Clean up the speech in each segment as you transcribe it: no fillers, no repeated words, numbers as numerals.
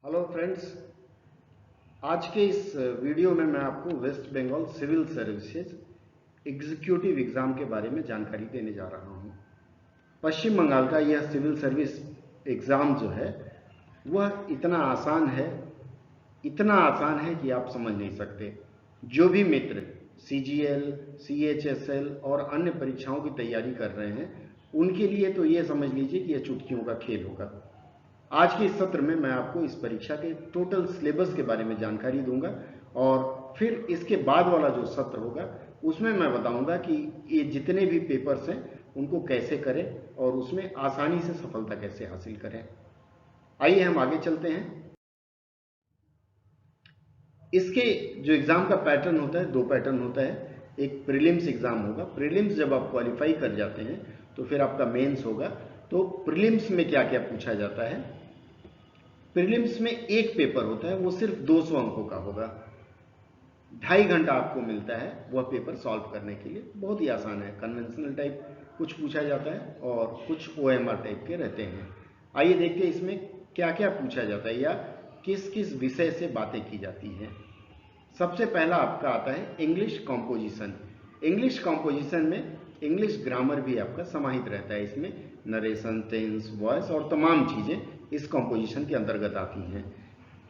Hello friends, आज के इस वीडियो में मैं आपको west Bengal civil services executive exam के बारे में जानकारी देने जा रहा हूँ। पश्चिम बंगाल का यह सिविल सर्विस एग्ज़ाम जो है वह इतना आसान है कि आप समझ नहीं सकते। जो भी मित्र CGL, CHSL और अन्य परीक्षाओं की तैयारी कर रहे हैं उनके लिए तो ये समझ लीजिए कि यह चुटकियों का खेल होगा। आज के इस सत्र में मैं आपको इस परीक्षा के टोटल सिलेबस के बारे में जानकारी दूंगा और फिर इसके बाद वाला जो सत्र होगा उसमें मैं बताऊंगा कि ये जितने भी पेपर्स हैं उनको कैसे करें और उसमें आसानी से सफलता कैसे हासिल करें। आइए हम आगे चलते हैं। इसके जो एग्ज़ाम का पैटर्न होता है, दो पैटर्न होता है। एक प्रीलिम्स एग्ज़ाम होगा। प्रीलिम्स जब आप क्वालिफाई कर जाते हैं तो फिर आपका मेंस होगा। तो प्रीलिम्स में क्या क्या पूछा जाता है? प्रीलिम्स में एक पेपर होता है, वो सिर्फ 200 अंकों का होगा। 2.5 घंटा आपको मिलता है वह पेपर सॉल्व करने के लिए। बहुत ही आसान है। कन्वेंशनल टाइप कुछ पूछा जाता है और कुछ OMR टाइप के रहते हैं। आइए देखते हैं इसमें क्या क्या पूछा जाता है या किस किस विषय से बातें की जाती हैं। सबसे पहला आपका आता है इंग्लिश कॉम्पोजिशन। इंग्लिश कॉम्पोजिशन में इंग्लिश ग्रामर भी आपका समाहित रहता है। इसमें नरेशन, टेंस, वॉइस और तमाम चीज़ें इस कॉम्पोजिशन के अंतर्गत आती हैं।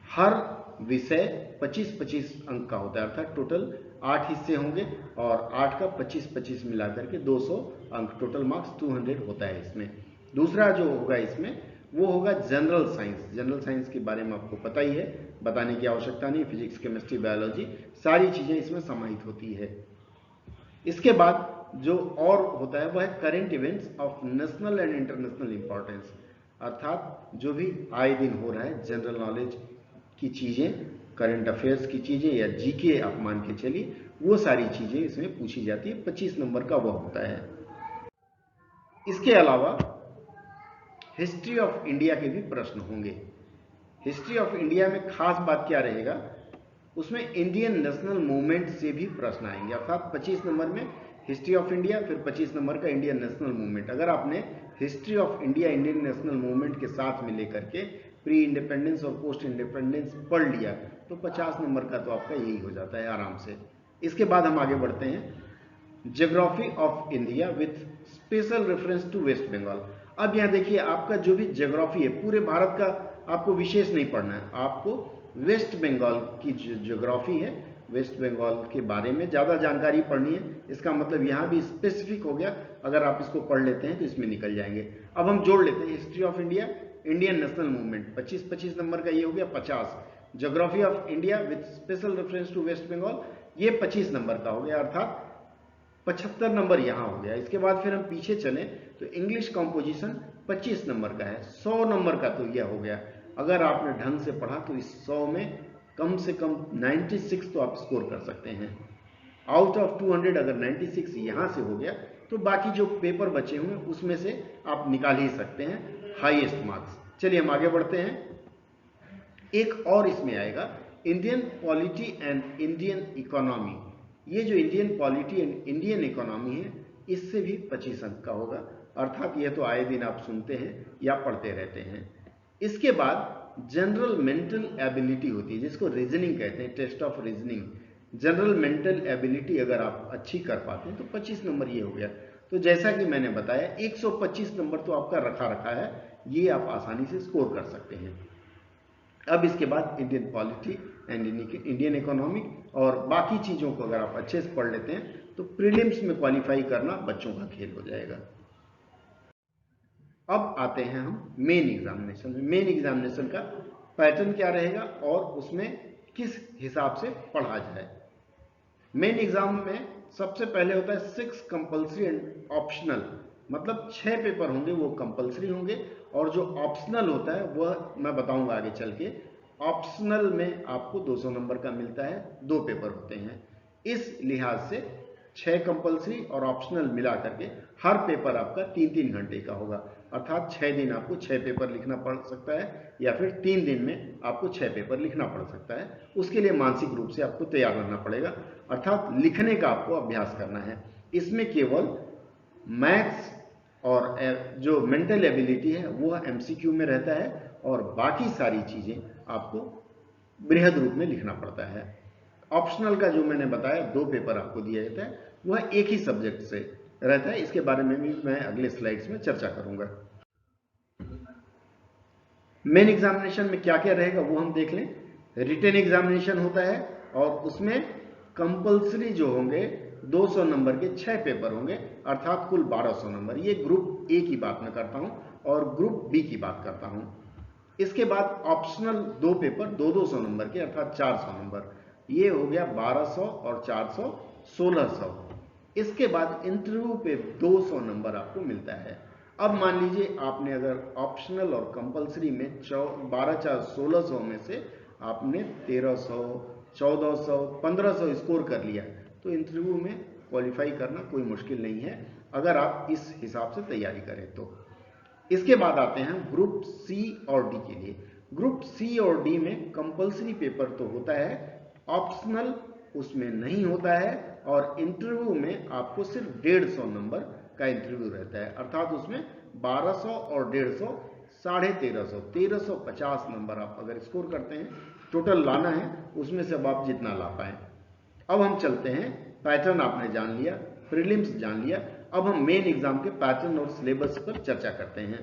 हर विषय 25-25 अंक का होता है, अर्थात टोटल 8 हिस्से होंगे और 8 का 25-25 मिलाकर के 200 अंक, टोटल मार्क्स 200 होता है इसमें। दूसरा जो होगा इसमें वो होगा जनरल साइंस। जनरल साइंस के बारे में आपको पता ही है, बताने की आवश्यकता नहीं। फिजिक्स, केमिस्ट्री, बायोलॉजी सारी चीज़ें इसमें समाहित होती है। इसके बाद जो और होता है वह है current events of national and international importance, अर्थात जो भी आए दिन हो रहा है जनरल नॉलेज की चीज़ें, करंट अफेयर्स की चीज़ें या जीके आप मान के चलिए, वो सारी चीज़ें इसमें पूछी जाती है। 25 नंबर का वह होता है। इसके अलावा हिस्ट्री ऑफ इंडिया के भी प्रश्न होंगे। हिस्ट्री ऑफ इंडिया में खास बात क्या रहेगा, उसमें इंडियन नेशनल मूवमेंट से भी प्रश्न आएंगे। अर्थात 25 नंबर में हिस्ट्री ऑफ इंडिया, फिर 25 नंबर का इंडियन नेशनल मूवमेंट। अगर आपने history of India Indian national movement के साथ में लेकर के प्री इंडिपेंडेंस और पोस्ट इंडिपेंडेंस पढ़ लिया तो 50 नंबर का तो आपका यही हो जाता है आराम से। इसके बाद हम आगे बढ़ते हैं geography of India with special reference to west Bengal. अब यहाँ देखिए, आपका जो भी ज्योग्राफी है पूरे भारत का आपको विशेष नहीं पढ़ना है, आपको वेस्ट बंगाल की जो ज्योग्राफी है, वेस्ट बंगाल के बारे में ज़्यादा जानकारी पढ़नी है। इसका मतलब यहाँ भी स्पेसिफिक हो गया। अगर आप इसको पढ़ लेते हैं तो इसमें निकल जाएंगे। अब हम जोड़ लेते हैं history of India, Indian national movement, 25-25 number का ये हो गया 50। Geography of India with special reference to west Bengal, ये 25 नंबर का हो गया, अर्थात 75 नंबर यहाँ हो गया। इसके बाद फिर हम पीछे चलें तो इंग्लिश कॉम्पोजिशन 25 नंबर का है, 100 नंबर का तो यह हो गया। अगर आपने ढंग से पढ़ा तो इस 100 में कम से कम 96 तो आप स्कोर कर सकते हैं। आउट ऑफ 200 अगर 96 यहाँ से हो गया तो बाकी जो पेपर बचे हुए उसमें से आप निकाल ही सकते हैं हाईएस्ट मार्क्स। चलिए हम आगे बढ़ते हैं। एक और इसमें आएगा Indian polity and Indian economy. ये जो Indian polity and Indian economy है इससे भी 25 अंक का होगा, अर्थात यह तो आए दिन आप सुनते हैं या पढ़ते रहते हैं। इसके बाद जनरल मेंटल एबिलिटी होती है, जिसको रीजनिंग कहते हैं, test of reasoning. General mental ability अगर आप अच्छी कर पाते हैं तो 25 नंबर ये हो गया। तो जैसा कि मैंने बताया 125 नंबर तो आपका रखा है, ये आप आसानी से स्कोर कर सकते हैं। अब इसके बाद Indian polity and Indian economic और बाकी चीज़ों को अगर आप अच्छे से पढ़ लेते हैं तो प्रीलिम्स में क्वालिफाई करना बच्चों का खेल हो जाएगा। अब आते हैं हम मेन एग्जामिनेशन में। मेन एग्जामिनेशन का पैटर्न क्या रहेगा और उसमें किस हिसाब से पढ़ा जाए। मेन एग्जाम में सबसे पहले होता है 6 कंपल्सरी एंड ऑप्शनल, मतलब 6 पेपर होंगे वो कंपल्सरी होंगे और जो ऑप्शनल होता है वह मैं बताऊंगा आगे चल के। ऑप्शनल में आपको 200 नंबर का मिलता है, 2 पेपर होते हैं। इस लिहाज से 6 कंपल्सरी और ऑप्शनल मिला करके हर पेपर आपका 3-3 घंटे का होगा, अर्थात 6 दिन आपको 6 पेपर लिखना पड़ सकता है या फिर 3 दिन में आपको 6 पेपर लिखना पड़ सकता है। उसके लिए मानसिक रूप से आपको तैयार रहना पड़ेगा, अर्थात लिखने का आपको अभ्यास करना है। इसमें केवल मैथ्स और जो मेंटल एबिलिटी है वो MCQ में रहता है और बाकी सारी चीजें आपको बृहद रूप में लिखना पड़ता है। ऑप्शनल का जो मैंने बताया 2 पेपर आपको दिया जाता है, वह एक ही सब्जेक्ट से रहता है। इसके बारे में भी मैं अगले स्लाइड्स में चर्चा करूंगा। मेन एग्जामिनेशन में क्या क्या रहेगा वो हम देख लें। रिटन एग्जामिनेशन होता है और उसमें कंपल्सरी जो होंगे 200 नंबर के 6 पेपर होंगे, अर्थात कुल 1200 नंबर। ये ग्रुप ए की बात मैं करता हूं और ग्रुप बी की बात करता हूं। इसके बाद ऑप्शनल 2 पेपर 200 नंबर के, अर्थात 400 नंबर। ये हो गया 1200 और 400 1600। इसके बाद इंटरव्यू पे 200 नंबर आपको मिलता है। अब मान लीजिए आपने अगर ऑप्शनल और कंपल्सरी में 12 4 1600 में से आपने 1300 1400 1500 स्कोर कर लिया, तो इंटरव्यू में क्वालिफाई करना कोई मुश्किल नहीं है, अगर आप इस हिसाब से तैयारी करें तो। इसके बाद आते हैं ग्रुप सी और डी के लिए। ग्रुप सी और डी में कंपल्सरी पेपर तो होता है, ऑप्शनल उसमें नहीं होता है, और इंटरव्यू में आपको सिर्फ 150 नंबर का इंटरव्यू रहता है, अर्थात उसमें 1200 और 150 1350 1350 नंबर आप अगर स्कोर करते हैं, टोटल लाना है, उसमें से अब आप जितना ला पाए। अब हम चलते हैं, पैटर्न आपने जान लिया, प्रीलिम्स जान लिया, अब हम मेन एग्जाम के पैटर्न और सिलेबस पर चर्चा करते हैं।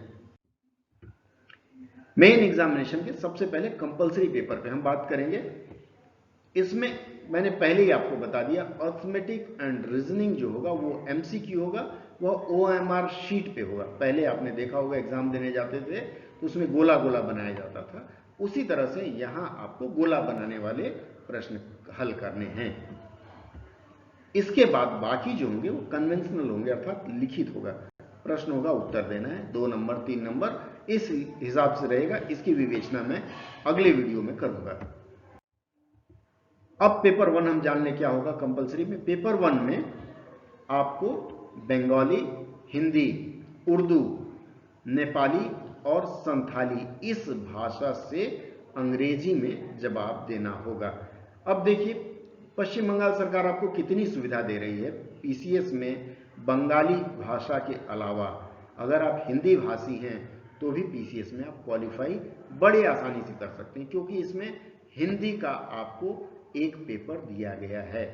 मेन एग्जामिनेशन के सबसे पहले कंपल्सरी पेपर पे हम बात करेंगे। इसमें मैंने पहले ही आपको बता दिया, अर्थमेटिक एंड रीजनिंग जो होगा वो एमसीक्यू होगा, वह ओएमआर शीट पे होगा। पहले आपने देखा होगा एग्जाम देने जाते थे तो उसमें गोला गोला बनाया जाता था, उसी तरह से यहां आपको गोला बनाने वाले प्रश्न हल करने हैं। इसके बाद बाकी जो होंगे वो कन्वेंशनल होंगे, अर्थात लिखित होगा, प्रश्न होगा, उत्तर देना है, 2 नंबर 3 नंबर, इस हिसाब से रहेगा। इसकी विवेचना मैं अगले वीडियो में करूंगा। अब पेपर 1 हम जान लें क्या होगा कंपल्सरी में। पेपर 1 में आपको बंगाली, हिंदी, उर्दू, नेपाली और संथाली, इस भाषा से अंग्रेजी में जवाब देना होगा। अब देखिए, पश्चिम बंगाल सरकार आपको कितनी सुविधा दे रही है। पीसीएस में बंगाली भाषा के अलावा अगर आप हिंदी भाषी हैं तो भी पीसीएस में आप क्वालिफाई बड़े आसानी से कर सकते हैं, क्योंकि इसमें हिंदी का आपको एक पेपर दिया गया है।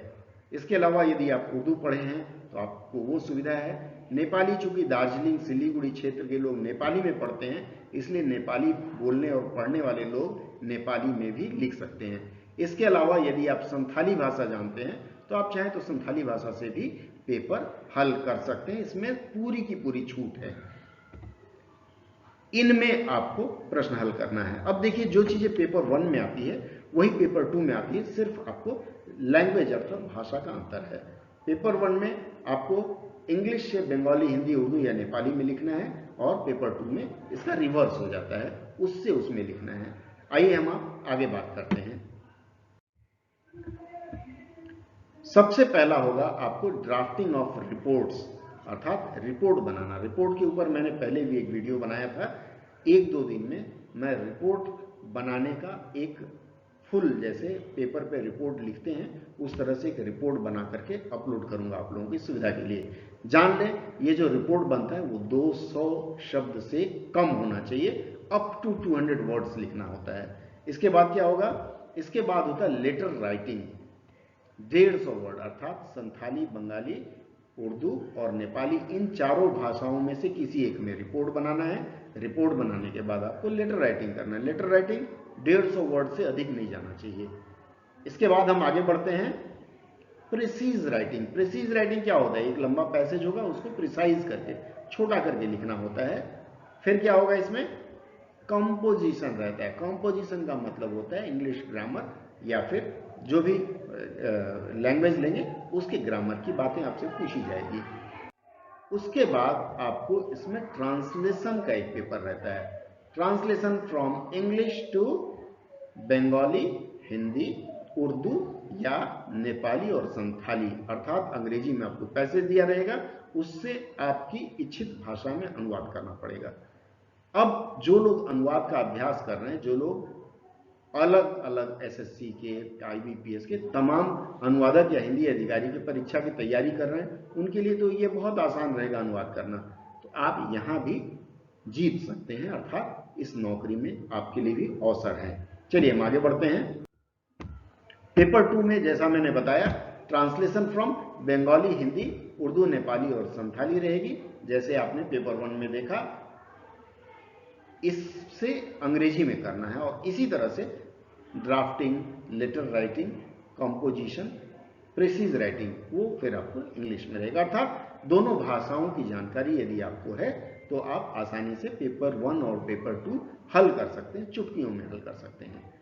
इसके अलावा यदि आप उर्दू पढ़े हैं तो आपको वो सुविधा है। नेपाली, चूंकि दार्जिलिंग सिलीगुड़ी क्षेत्र के लोग नेपाली में पढ़ते हैं, इसलिए नेपाली बोलने और पढ़ने वाले लोग नेपाली में भी लिख सकते हैं। इसके अलावा यदि आप संथाली भाषा जानते हैं तो आप चाहें तो संथाली भाषा से भी पेपर हल कर सकते हैं, इसमें पूरी की पूरी छूट है। इनमें आपको प्रश्न हल करना है। अब देखिए, जो चीजें पेपर 1 में आती है वही पेपर 2 में आती है, सिर्फ आपको लैंग्वेज अर्थात भाषा का अंतर है। पेपर 1 में आपको इंग्लिश से बंगाली, हिंदी, उर्दू या नेपाली में लिखना है, और पेपर 2 में इसका रिवर्स हो जाता है, उससे उसमें लिखना है। आइए हम आप आगे बात करते हैं। सबसे पहला होगा आपको ड्राफ्टिंग ऑफ रिपोर्ट्स, अर्थात रिपोर्ट बनाना। रिपोर्ट के ऊपर मैंने पहले भी एक वीडियो बनाया था। 1-2 दिन में मैं रिपोर्ट बनाने का एक फुल, जैसे पेपर पे रिपोर्ट लिखते हैं उस तरह से एक रिपोर्ट बना करके अपलोड करूंगा आप लोगों की सुविधा के लिए। जान लें, ये जो रिपोर्ट बनता है वो 200 शब्द से कम होना चाहिए, अप टू 200 वर्ड्स लिखना होता है। इसके बाद क्या होगा, इसके बाद होता है लेटर राइटिंग, 150 वर्ड, अर्थात संथाली, बंगाली, उर्दू और नेपाली, इन चारों भाषाओं में से किसी एक में रिपोर्ट बनाना है। रिपोर्ट बनाने के बाद आपको लेटर राइटिंग करना है। लेटर राइटिंग 150 वर्ड से अधिक नहीं जाना चाहिए। इसके बाद हम आगे बढ़ते हैं, प्रिसीज राइटिंग। प्रिसीज राइटिंग क्या होता है, एक लंबा पैसेज होगा, उसको प्रिसाइज करके, छोटा करके लिखना होता है। फिर क्या होगा, इसमें कंपोजिशन रहता है। कंपोजिशन का मतलब होता है इंग्लिश ग्रामर या फिर जो भी लैंग्वेज लेंगे उसके ग्रामर की बातें आपसे पूछी जाएगी। उसके बाद आपको इसमें ट्रांसलेशन का एक पेपर रहता है, translation from English to Bengali, Hindi, Urdu या नेपाली और संथाली, अर्थात अंग्रेजी में आपको पैसेज दिया रहेगा, उससे आपकी इच्छित भाषा में अनुवाद करना पड़ेगा। अब जो लोग अनुवाद का अभ्यास कर रहे हैं, जो लोग अलग अलग एसएससी के, आईबीपीएस के तमाम अनुवादक या हिंदी अधिकारी की परीक्षा की तैयारी कर रहे हैं, उनके लिए तो ये बहुत आसान रहेगा अनुवाद करना। तो आप यहां भी जीत सकते हैं, अर्थात इस नौकरी में आपके लिए भी अवसर है। चलिए हम आगे बढ़ते हैं। पेपर 2 में जैसा मैंने बताया, ट्रांसलेशन फ्रॉम बंगाली, हिंदी, उर्दू, नेपाली और संथाली रहेगी। जैसे आपने पेपर 1 में देखा, इससे अंग्रेजी में करना है और इसी तरह से drafting, letter writing, composition, precis writing, वो फिर आपको इंग्लिश में रहेगा। अर्थात दोनों भाषाओं की जानकारी यदि आपको है तो आप आसानी से पेपर 1 और पेपर 2 हल कर सकते हैं, चुटकियों में हल कर सकते हैं।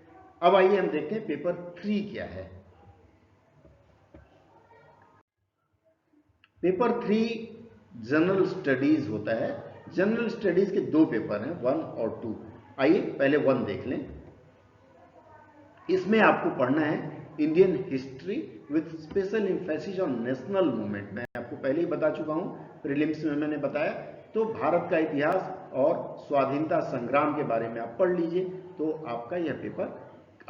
अब आइए हम देखते हैं पेपर 3 क्या है। पेपर 3 जनरल स्टडीज होता है। जनरल स्टडीज के 2 पेपर हैं, 1 और 2। आइए पहले 1 देख लें। इसमें आपको पढ़ना है Indian history with special emphasis on national movement. मैं आपको पहले ही बता चुका हूं, प्रीलिम्स में मैंने बताया। तो भारत का इतिहास और स्वाधीनता संग्राम के बारे में आप पढ़ लीजिए, तो आपका यह पेपर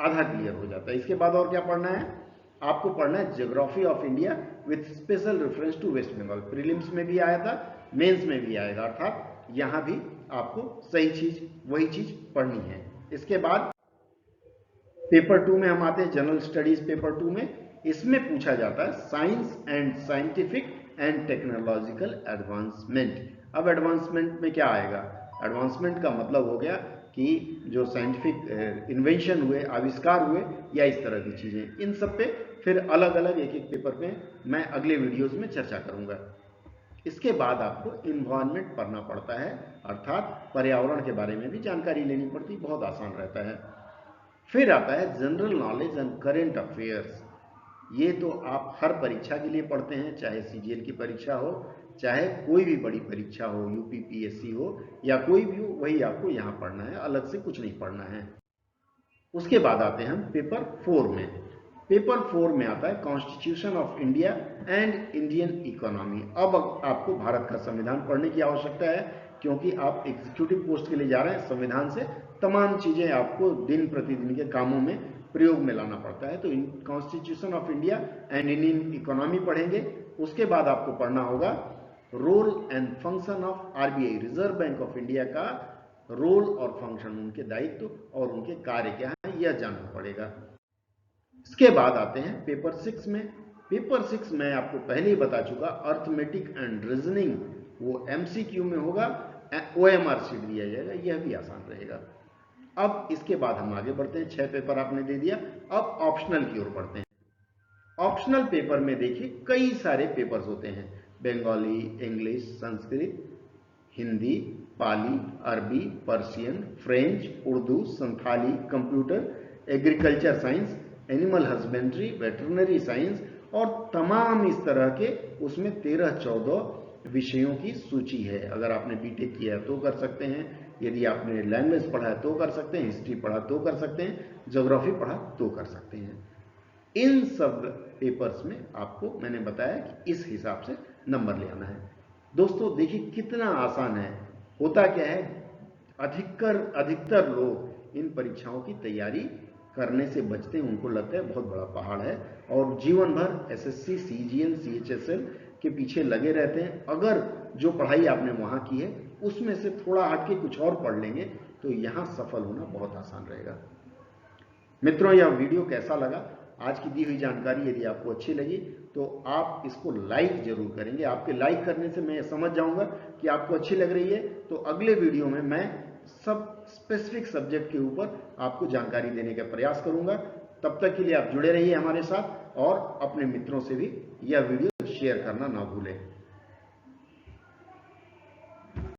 आधा क्लियर हो जाता है। इसके बाद और क्या पढ़ना है? आपको पढ़ना है geography of India with special reference to west Bengal. Prelims में भी आया था, मेंस में भी आएगा, अर्थात यहां भी आपको सही चीज, वही चीज पढ़नी है। इसके बाद पेपर 2 में हम आते हैं, जनरल स्टडीज पेपर 2 में। इसमें पूछा जाता है science and scientific and technological advancement. अब एडवांसमेंट में क्या आएगा? एडवांसमेंट का मतलब हो गया कि जो साइंटिफिक इन्वेंशन हुए, आविष्कार हुए, या इस तरह की चीजें, इन सब पे फिर अलग अलग एक एक पेपर पे मैं अगले वीडियोस में चर्चा करूंगा। इसके बाद आपको इन्वायरमेंट पढ़ना पड़ता है, अर्थात पर्यावरण के बारे में भी जानकारी लेनी पड़ती, बहुत आसान रहता है। फिर आता है general knowledge and current affairs. ये तो आप हर परीक्षा के लिए पढ़ते हैं, चाहे सीजीएल की परीक्षा हो, चाहे कोई भी बड़ी परीक्षा हो, यूपीपीएससी हो या कोई भी हो, वही आपको यहाँ पढ़ना है, अलग से कुछ नहीं पढ़ना है। उसके बाद आते हैं हम पेपर 4 में। पेपर 4 में आता है constitution of India and Indian economy. अब आपको भारत का संविधान पढ़ने की आवश्यकता है, क्योंकि आप एग्जीक्यूटिव पोस्ट के लिए जा रहे हैं। संविधान से तमाम चीजें आपको दिन प्रतिदिन के कामों में प्रयोग में लाना पड़ता है। तो constitution of India and Indian economy पढ़ेंगे। उसके बाद आपको पढ़ना होगा role and function of RBI, reserve bank of India का रोल और फंक्शन, उनके दायित्व और उनके कार्य क्या है, यह जानना पड़ेगा। इसके बाद आते हैं पेपर 6 में। पेपर 6 मैं आपको पहले ही बता चुका, अर्थमेटिक एंड रीजनिंग, वो एमसीक्यू में होगा, ओएमआर शीट दिया जाएगा, यह भी आसान रहेगा। अब इसके बाद हम आगे बढ़ते हैं, 6 पेपर आपने दे दिया। अब ऑप्शनल की ओर बढ़ते हैं। ऑप्शनल पेपर में देखिए कई सारे पेपर्स होते हैं, बंगाली, इंग्लिश, संस्कृत, हिंदी, पाली, अरबी, Persian, French, Urdu, Santhali, computer, agriculture science, animal husbandry, veterinary science और तमाम इस तरह के, उसमें 13-14 विषयों की सूची है। अगर आपने बीटेक किया तो कर सकते हैं, यदि आपने लैंग्वेज पढ़ा है तो कर सकते हैं, हिस्ट्री पढ़ा तो कर सकते हैं, ज्योग्राफी पढ़ा तो कर सकते हैं। इन सब पेपर्स में आपको मैंने बताया कि इस हिसाब से नंबर ले आना है। दोस्तों देखिए कितना आसान है। होता क्या है, अधिकतर लोग इन परीक्षाओं की तैयारी करने से बचते हैं, उनको लगता है बहुत बड़ा पहाड़ है और जीवन भर एसएससी, सीजीएल, सीएचएसएल के पीछे लगे रहते हैं। अगर जो पढ़ाई आपने वहां की है उसमें से थोड़ा हटके कुछ और पढ़ लेंगे तो यहां सफल होना बहुत आसान रहेगा। मित्रों, यह वीडियो कैसा लगा? आज की दी हुई जानकारी यदि आपको अच्छी लगी तो आप इसको लाइक जरूर करेंगे। आपके लाइक करने से मैं समझ जाऊंगा कि आपको अच्छी लग रही है। तो अगले वीडियो में मैं सब स्पेसिफिक सब्जेक्ट के ऊपर आपको जानकारी देने का प्रयास करूंगा। तब तक के लिए आप जुड़े रहिए हमारे साथ और अपने मित्रों से भी यह वीडियो शेयर करना ना भूलें।